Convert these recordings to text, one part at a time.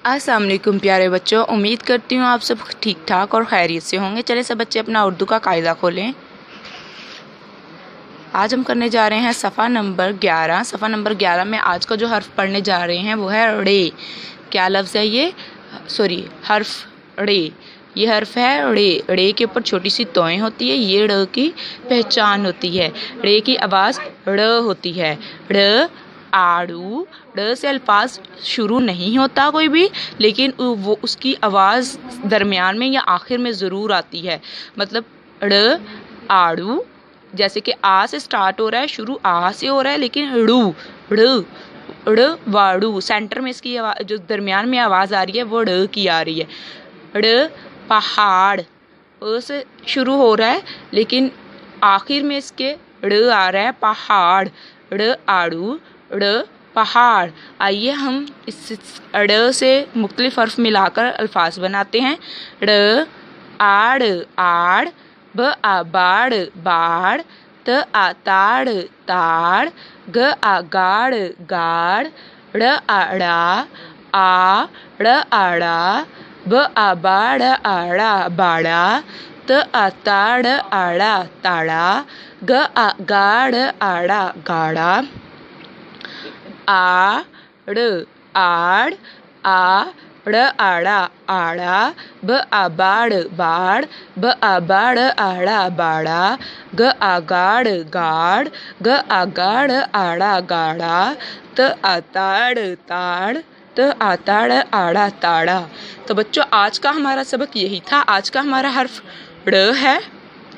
अस्सलाम वालेकुम प्यारे बच्चों, उम्मीद करती हूँ आप सब ठीक ठाक और खैरियत से होंगे। चले सब बच्चे अपना उर्दू का कायदा खोलें। आज हम करने जा रहे हैं सफ़ा नंबर 11। सफ़ा नंबर 11 में आज का जो हर्फ पढ़ने जा रहे हैं वो है रे। क्या लफ्ज़ है ये? हर्फ रे। ये हर्फ है रे। रे के ऊपर छोटी सी तोएं होती है, ये ड़ की पहचान होती है। रे की आवाज़ ड़ होती है। ड़ आड़ू। ड़ से अल्फाज शुरू नहीं होता कोई भी, लेकिन वो उसकी आवाज़ दरमियान में या आखिर में ज़रूर आती है। मतलब ड़ आड़ू, जैसे कि आ से स्टार्ट हो रहा है, शुरू आ से हो रहा है, लेकिन ड़ वाड़ू सेंटर में इसकी आवाज़ जो दरमियान में आवाज़ आ रही है वो ड़ की आ रही है। ड़ पहाड़, अ से शुरू हो रहा है लेकिन आखिर में इसके ड़ आ रहा है पहाड़। ड़ आड़ू, ड़ पहाड़। आइए हम इस ड़ से मुख्तलिफ हर्फ मिलाकर अल्फाज बनाते हैं। ड़ आड़ आड़, ब आ बाड़ बाड़, त आ ताड़ ताड़, ग आ गाड़ गाड़, ड़ आड़ा आ, ड़ आड़ा, ब आ बाड़ आड़ा बाड़ा, त आ ताड़ आड़ा ताड़ा, ग आ गाड़ आड़ा गाड़ा। आड़ आड़, आ ड़ आड़ा आड़ा, ब आ बाड़ बाड़, ब आ बाड़ आड़ा बाड़ा, ग आ गाड़ गाड़, ग आ गाड़ आड़ा गाड़ा, त आ ताड़ ताड़, त आ ताड़ आड़ा ताड़ा। तो बच्चों, आज का हमारा सबक यही था। आज का हमारा हर्फ ड़ है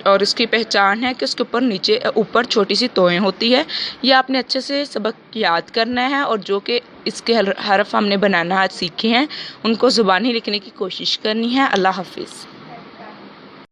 और इसकी पहचान है कि उसके ऊपर छोटी सी तोएं होती है। ये आपने अच्छे से सबक याद करना है और जो कि इसके हर्फ हमने बनाना आज सीखे हैं उनको ज़ुबानी लिखने की कोशिश करनी है। अल्लाह हाफिज़।